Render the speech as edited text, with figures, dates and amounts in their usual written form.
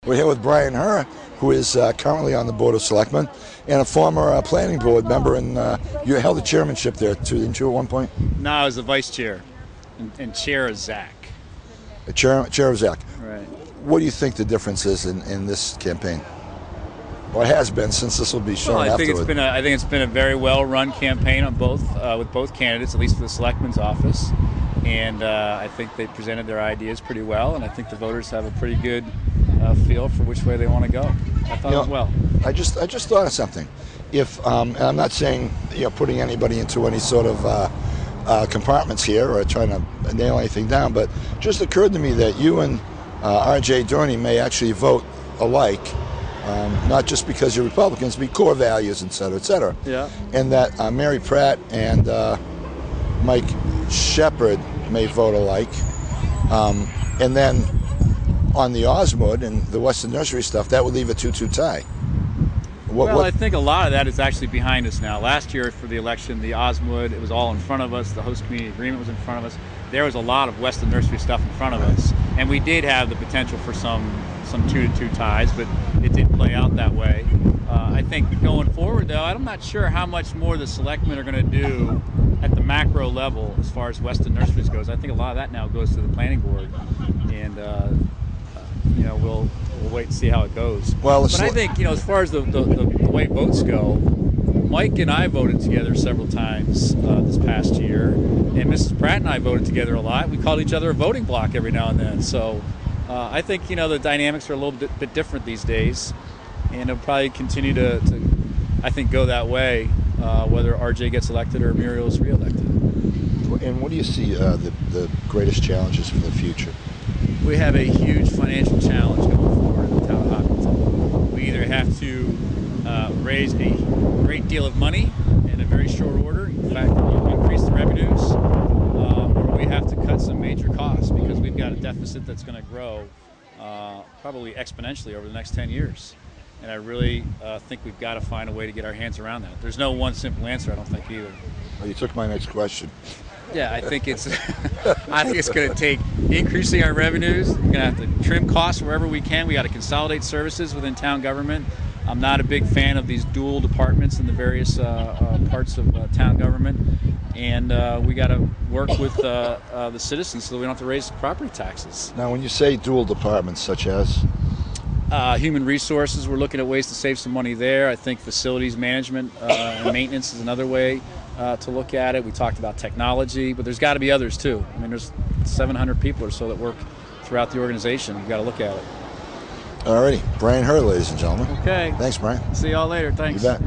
We're here with Brian Herr, who is currently on the Board of Selectmen and a former planning board member, and you held the chairmanship there too, didn't you, at one point? No, I was the vice chair and chair of Zach. Chair of Zach. Right. What do you think the difference is in this campaign? Or has been, since this will be shown I think afterward. I think it's been a very well-run campaign on both with both candidates, at least for the selectman's office, and I think they presented their ideas pretty well, and I think the voters have a pretty good feel for which way they want to go. I thought it went well. I just thought of something. If and I'm not saying putting anybody into any sort of compartments here or trying to nail anything down, but it just occurred to me that you and R.J. Durney may actually vote alike. Not just because you're Republicans, but core values, et cetera, et cetera. Yeah. And that Mary Pratt and Mike Shepard may vote alike. And then on the Osmood and the Western Nursery stuff, that would leave a 2-2 tie. I think a lot of that is actually behind us now. Last year for the election, the Osmood, it was all in front of us. The host community agreement was in front of us. There was a lot of Western Nursery stuff in front of us. And we did have the potential for some 2-2 ties, but it didn't play out that way. I think going forward, though, I'm not sure how much more the selectmen are going to do at the macro level as far as Western Nurseries goes. I think a lot of that now goes to the planning board, and we'll wait and see how it goes. But I think as far as the way votes go, Mike and I voted together several times this past year, and Mrs. Pratt and I voted together a lot. We called each other a voting block every now and then. So I think the dynamics are a little bit different these days, and it'll probably continue to I think, go that way, whether RJ gets elected or Muriel is reelected. And what do you see the greatest challenges for the future? We have a huge financial challenge going forward in the town of Hopkinton. We either have to raise a great deal of money in a very short order, in fact, increase the revenues, or we have to cut some major costs because we've got a deficit that's going to grow probably exponentially over the next 10 years. And I really think we've got to find a way to get our hands around that. There's no one simple answer, I don't think, either. Well, you took my next question. Yeah, I think it's going to take increasing our revenues. We're going to have to trim costs wherever we can. We got to consolidate services within town government. I'm not a big fan of these dual departments in the various parts of town government. And we got to work with the citizens so that we don't have to raise property taxes. Now, when you say dual departments, such as? Human resources, we're looking at ways to save some money there. I think facilities management and maintenance is another way to look at it. We talked about technology, but there's got to be others too. I mean, there's 700 people or so that work throughout the organization. We've got to look at it. All righty. Brian Herr, ladies and gentlemen. Okay. Thanks, Brian. See y'all later. Thanks. You bet.